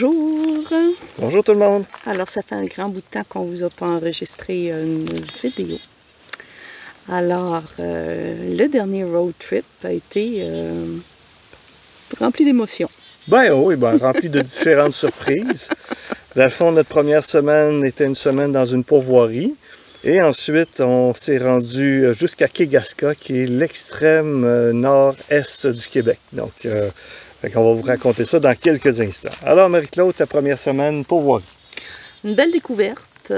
Bonjour! Bonjour tout le monde! Alors, ça fait un grand bout de temps qu'on vous a pas enregistré une vidéo. Alors, le dernier road trip a été rempli d'émotions. Ben oui, rempli de différentes surprises. Dans le fond, notre première semaine était une semaine dans une pourvoirie. Et ensuite, on s'est rendu jusqu'à Kegaska, qui est l'extrême nord-est du Québec. Donc, on va vous raconter ça dans quelques instants. Alors, Marie-Claude, ta première semaine pourvoirie. Une belle découverte.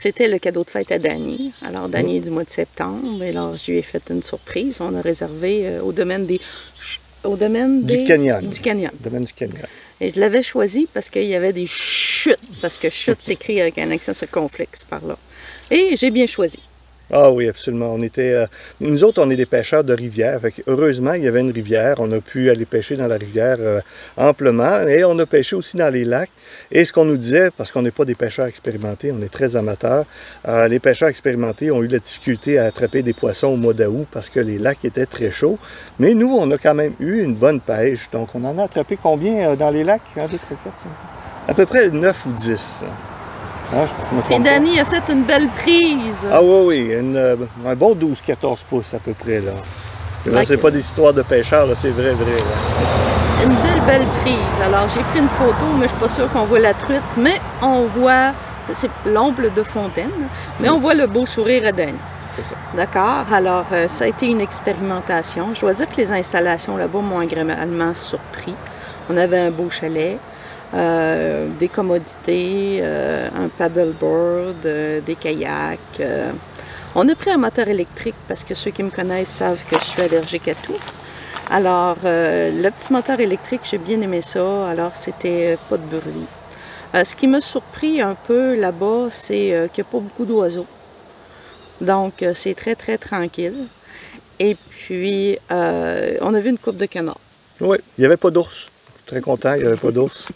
C'était le cadeau de fête à Danny. Alors, Danny est du mois de septembre. Et là, je lui ai fait une surprise. On a réservé au domaine du canyon. Domaine du canyon. Et je l'avais choisi parce qu'il y avait des chutes. Parce que chute s'écrit avec un accent circonflexe par là. Et j'ai bien choisi. Ah oui, absolument. Nous autres, on est des pêcheurs de rivière. Heureusement, il y avait une rivière. On a pu aller pêcher dans la rivière amplement. Et on a pêché aussi dans les lacs. Et ce qu'on nous disait, parce qu'on n'est pas des pêcheurs expérimentés, on est très amateurs, les pêcheurs expérimentés ont eu la difficulté à attraper des poissons au mois d'août parce que les lacs étaient très chauds. Mais nous, on a quand même eu une bonne pêche. Donc, on en a attrapé combien dans les lacs? À peu près 9 ou 10. Ah, et Danny a fait une belle prise. Ah oui, un bon 12-14 pouces à peu près. Là. C'est pas des histoires de pêcheurs, c'est vrai. Là. Une belle prise. Alors, j'ai pris une photo, mais je suis pas sûre qu'on voit la truite, mais on voit, c'est l'omble de fontaine, mais on voit le beau sourire à Danny. C'est ça. D'accord. Alors, ça a été une expérimentation. Je dois dire que les installations là-bas m'ont agréablement surpris. On avait un beau chalet. Des commodités, un paddleboard, des kayaks. On a pris un moteur électrique parce que ceux qui me connaissent savent que je suis allergique à tout. Alors, le petit moteur électrique, j'ai bien aimé ça. Alors, c'était pas de bruit. Ce qui m'a surpris un peu là-bas, c'est qu'il n'y a pas beaucoup d'oiseaux. Donc, c'est très, très tranquille. Et puis, on a vu une coupe de canards. Oui, il n'y avait pas d'ours. Très content, il n'y avait pas d'ours.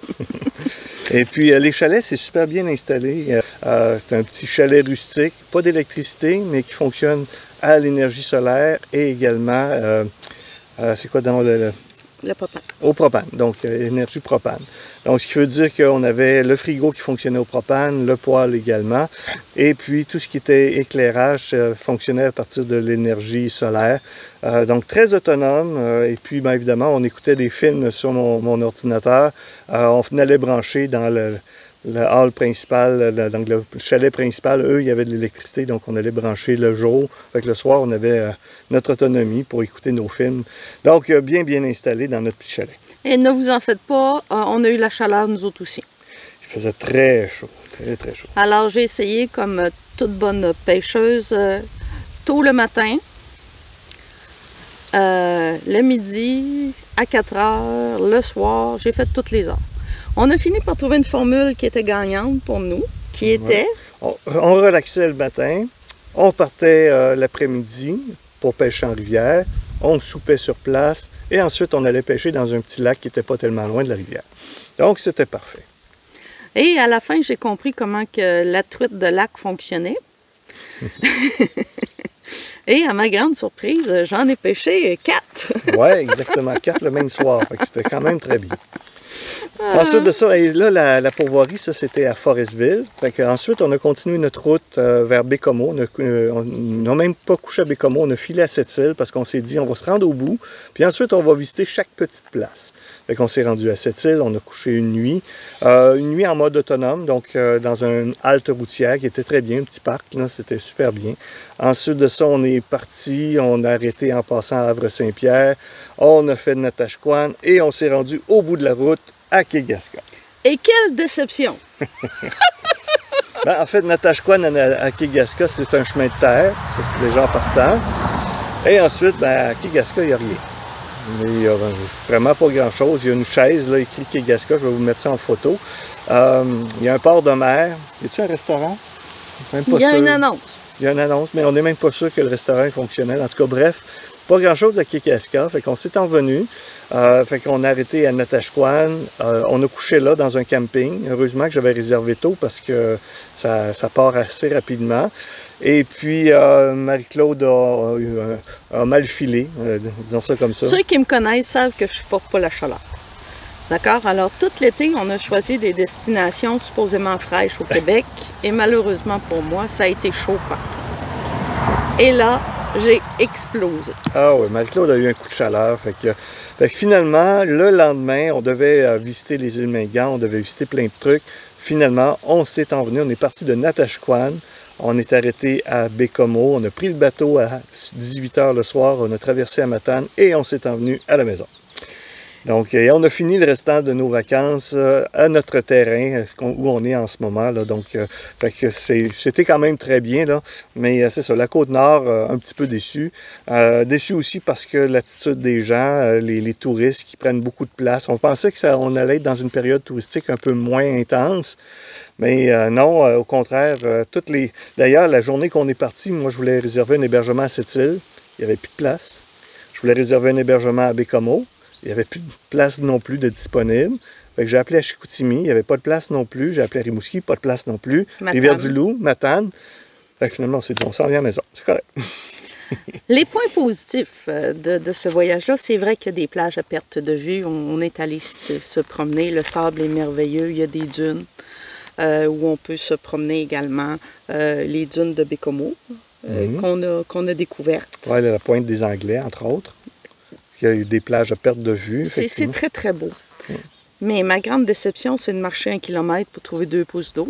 Et puis, les chalets, c'est super bien installé. C'est un petit chalet rustique, pas d'électricité, mais qui fonctionne à l'énergie solaire et également, c'est quoi dans le propane. Au propane, donc énergie propane. Donc, ce qui veut dire qu'on avait le frigo qui fonctionnait au propane, le poêle également, et puis tout ce qui était éclairage fonctionnait à partir de l'énergie solaire. Donc, très autonome. Et puis, bien évidemment, on écoutait des films sur mon ordinateur. On allait brancher dans le hall principal, donc le chalet principal, eux, il y avait de l'électricité, donc on allait brancher le jour. Fait que le soir, on avait notre autonomie pour écouter nos films. Donc, bien installé dans notre petit chalet. Et ne vous en faites pas, on a eu la chaleur nous autres aussi. Il faisait très chaud, très chaud. Alors, j'ai essayé, comme toute bonne pêcheuse, tôt le matin, le midi, à 4 heures, le soir, j'ai fait toutes les heures. On a fini par trouver une formule qui était gagnante pour nous, qui était... On relaxait le matin, on partait l'après-midi pour pêcher en rivière, on soupait sur place et ensuite on allait pêcher dans un petit lac qui n'était pas tellement loin de la rivière. Donc c'était parfait. Et à la fin, j'ai compris comment que la truite de lac fonctionnait. Et à ma grande surprise, j'en ai pêché 4. Oui, exactement, 4 le même soir. C'était quand même très bien. Ensuite de ça, et là, la pourvoirie, ça c'était à Forestville. Ensuite, on a continué notre route vers Bécomo. On n'a même pas couché à Bécomo, on a filé à Sept-Îles parce qu'on s'est dit on va se rendre au bout. Puis ensuite, on va visiter chaque petite place. On s'est rendu à Sept-Îles, on a couché une nuit en mode autonome, donc dans une halte routière qui était très bien, un petit parc, c'était super bien. Ensuite de ça, on est parti, on a arrêté en passant à Havre-Saint-Pierre, on a fait Natashquan et on s'est rendu au bout de la route à Kegaska. Et quelle déception! En fait, Natashquan à Kegaska, c'est un chemin de terre, ça c'est déjà en partant. Et ensuite, à Kegaska, il n'y a rien. Il n'y a vraiment pas grand-chose. Il y a une chaise, là, écrit Kegaska, je vais vous mettre ça en photo. Il y a un port de mer. Y a-t-il un restaurant? Il y a une annonce. Il y a une annonce, mais on n'est même pas sûr que le restaurant est fonctionnel. En tout cas, bref, pas grand-chose à Kegaska. Fait qu'on s'est envenu. Fait qu'on a arrêté à Natashquan. On a couché là, dans un camping. Heureusement que j'avais réservé tôt parce que ça part assez rapidement. Et puis, Marie-Claude a mal filé, disons ça comme ça. Ceux qui me connaissent savent que je ne supporte pas la chaleur. D'accord? Alors, tout l'été, on a choisi des destinations supposément fraîches au Québec. Et malheureusement pour moi, ça a été chaud partout. Et là, j'ai explosé. Ah oui, Marie-Claude a eu un coup de chaleur. Fait que finalement, le lendemain, on devait visiter les îles Mingan, on devait visiter plein de trucs. Finalement, on s'est envenu, on est parti de Natashquan. On est arrêté à Baie-Comeau. On a pris le bateau à 18 h le soir. On a traversé à Matane et on s'est envenu à la maison. Donc, on a fini le restant de nos vacances à notre terrain, où on est en ce moment. Là. Donc, c'était quand même très bien. Là. Mais c'est ça, la Côte-Nord, un petit peu déçu. Déçu aussi parce que l'attitude des gens, les touristes qui prennent beaucoup de place. On pensait qu'on allait être dans une période touristique un peu moins intense. Mais non, au contraire, D'ailleurs, la journée qu'on est parti, moi, je voulais réserver un hébergement à Sept-Îles. Il n'y avait plus de place. Je voulais réserver un hébergement à Baie-Comeau. Il n'y avait plus de place non plus de disponible. Fait que j'ai appelé à Chicoutimi, il n'y avait pas de place non plus. J'ai appelé à Rimouski, pas de place non plus. Rivière-du-Loup, Matane. Fait que finalement, on s'est dit, on s'en vient à la maison. C'est correct. Les points positifs de ce voyage-là, c'est vrai qu'il y a des plages à perte de vue. On est allé se promener. Le sable est merveilleux. Il y a des dunes où on peut se promener également. Les dunes de Baie-Comeau qu'on a découvertes. Oui, la pointe des Anglais, entre autres. Il y a eu des plages à perte de vue. C'est très, très beau. Mais ma grande déception, c'est de marcher 1 kilomètre pour trouver 2 pouces d'eau.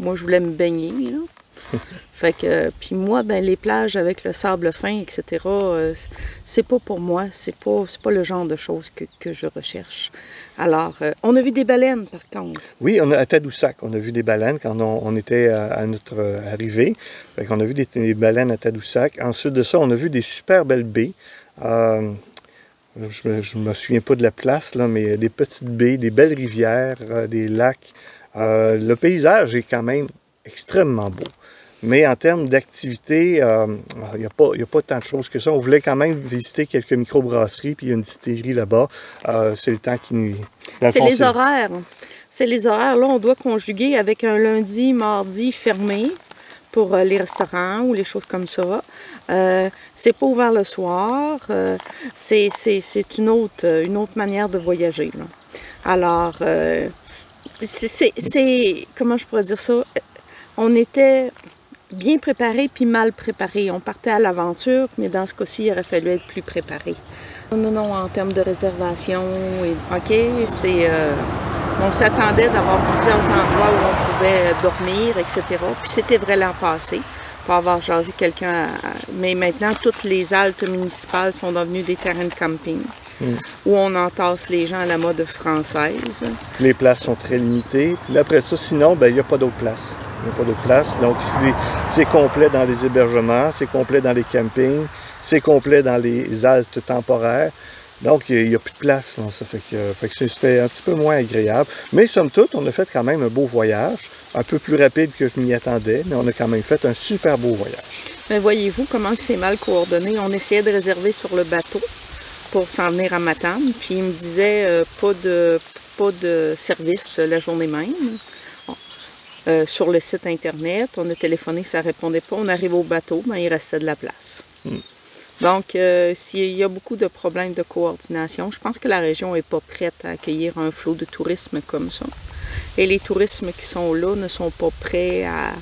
Moi, je voulais me baigner. Là. Fait que, puis moi, ben, les plages avec le sable fin, etc., c'est pas pour moi. C'est pas le genre de choses que je recherche. Alors, on a vu des baleines, par contre. Oui, à Tadoussac, on a vu des baleines quand on était à notre arrivée. Fait qu'on a vu des baleines à Tadoussac. Ensuite de ça, on a vu des super belles baies. Je ne me souviens pas de la place, là, mais des petites baies, des belles rivières, des lacs. Le paysage est quand même extrêmement beau. Mais en termes d'activité, il n'y a pas tant de choses que ça. On voulait quand même visiter quelques microbrasseries, puis il y a une distillerie là-bas. C'est le temps qui nous... C'est les horaires. C'est les horaires. Là, on doit conjuguer avec un lundi, mardi fermé pour les restaurants ou les choses comme ça. C'est pas ouvert le soir. C'est une autre manière de voyager. Là. Alors, comment je pourrais dire ça? On était bien préparé puis mal préparé. On partait à l'aventure, mais dans ce cas-ci, il aurait fallu être plus préparé. Non, en termes de réservation, OK, on s'attendait d'avoir plusieurs endroits où on pouvait dormir, etc. Puis c'était vrai l'an passé, pour avoir jasé quelqu'un. Mais maintenant, toutes les haltes municipales sont devenues des terrains de camping, où on entasse les gens à la mode française. Les places sont très limitées. Puis après ça, sinon, ben, il n'y a pas d'autres places. Il n'y a pas d'autres places. Donc, c'est complet dans les hébergements, c'est complet dans les campings, c'est complet dans les haltes temporaires. Donc, il n'y a plus de place. Là. Ça fait que c'était un petit peu moins agréable. Mais somme toute, on a fait quand même un beau voyage. Un peu plus rapide que je m'y attendais, mais on a quand même fait un super beau voyage. Mais voyez-vous comment c'est mal coordonné. On essayait de réserver sur le bateau pour s'en venir à Matane. Puis il me disait pas de service la journée même. Bon. Sur le site Internet, on a téléphoné, ça ne répondait pas. On arrive au bateau, ben, il restait de la place. Donc, s'il y a beaucoup de problèmes de coordination, je pense que la région n'est pas prête à accueillir un flot de tourisme comme ça. Et les tourismes qui sont là ne sont pas prêts à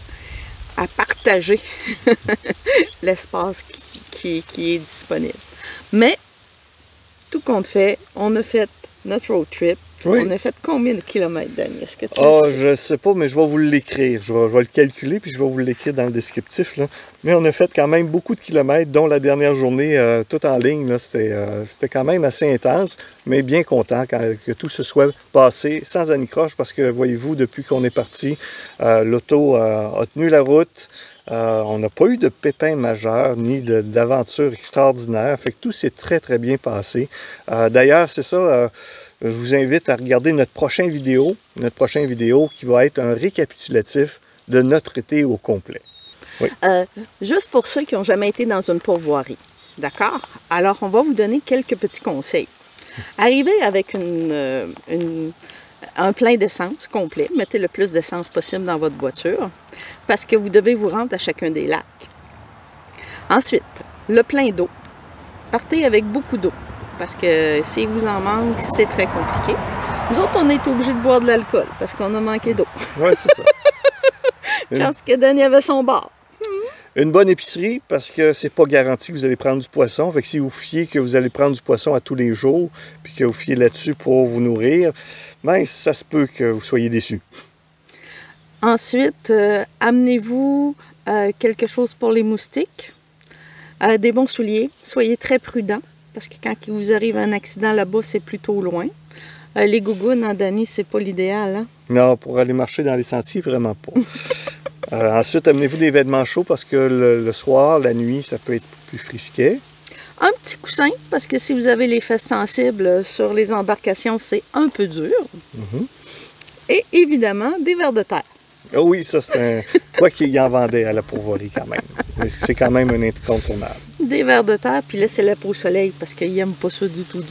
partager l'espace qui est disponible. Mais, tout compte fait, on a fait notre road trip. Oui. On a fait combien de kilomètres, Danny? Est-ce que tu sais? Je ne sais pas, mais je vais vous l'écrire. Je vais le calculer, puis je vais vous l'écrire dans le descriptif. Là. Mais on a fait quand même beaucoup de kilomètres, dont la dernière journée, tout en ligne. C'était quand même assez intense, mais bien content que tout se soit passé sans anicroche, parce que, voyez-vous, depuis qu'on est parti, l'auto a tenu la route. On n'a pas eu de pépins majeurs, ni d'aventures extraordinaires. Fait que tout s'est très, très bien passé. D'ailleurs, c'est ça... je vous invite à regarder notre prochaine vidéo qui va être un récapitulatif de notre été au complet. Oui. Juste pour ceux qui n'ont jamais été dans une pourvoirie, d'accord? Alors, on va vous donner quelques petits conseils. Arrivez avec un plein d'essence complet. Mettez le plus d'essence possible dans votre voiture parce que vous devez vous rendre à chacun des lacs. Ensuite, le plein d'eau. Partez avec beaucoup d'eau. Parce que s'il vous en manque, c'est très compliqué. Nous autres, on est obligés de boire de l'alcool parce qu'on a manqué d'eau. Oui, c'est ça. Quand que Danny avait son bar. Une bonne épicerie parce que c'est pas garanti que vous allez prendre du poisson. Fait que si vous fiez que vous allez prendre du poisson à tous les jours, puis que vous fiez là-dessus pour vous nourrir, ben ça se peut que vous soyez déçus. Ensuite, amenez-vous quelque chose pour les moustiques, des bons souliers. Soyez très prudents parce que quand il vous arrive un accident là-bas, c'est plutôt loin. Les gougounes en Danny, c'est pas l'idéal. Hein? Non, pour aller marcher dans les sentiers, vraiment pas. Ensuite, amenez-vous des vêtements chauds parce que le soir, la nuit, ça peut être plus frisquet. Un petit coussin, parce que si vous avez les fesses sensibles sur les embarcations, c'est un peu dur. Et évidemment, des vers de terre. Oh oui, ça c'est un... Quoi qu'il en vendait à la pourvoirie quand même. Mais c'est quand même un incontournable. Des vers de terre, puis laissez-les au soleil parce qu'ils n'aiment pas ça du tout.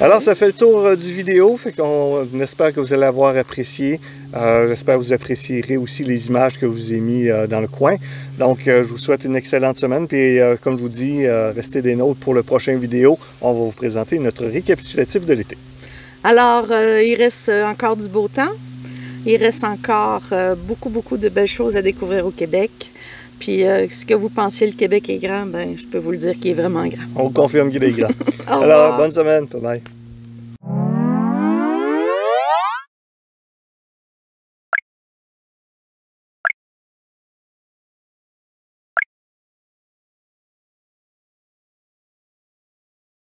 Alors, ça fait le tour du vidéo, fait qu'on espère que vous allez avoir apprécié. J'espère que vous apprécierez aussi les images que je vous ai mis dans le coin. Donc, je vous souhaite une excellente semaine. Puis, comme je vous dis, restez des nôtres pour le prochain vidéo. On va vous présenter notre récapitulatif de l'été. Alors, il reste encore du beau temps. Il reste encore beaucoup de belles choses à découvrir au Québec. Puis, ce que vous pensiez le Québec est grand, ben, je peux vous le dire qu'il est vraiment grand. On confirme qu'il est grand. Alors, bonne semaine. Bye bye.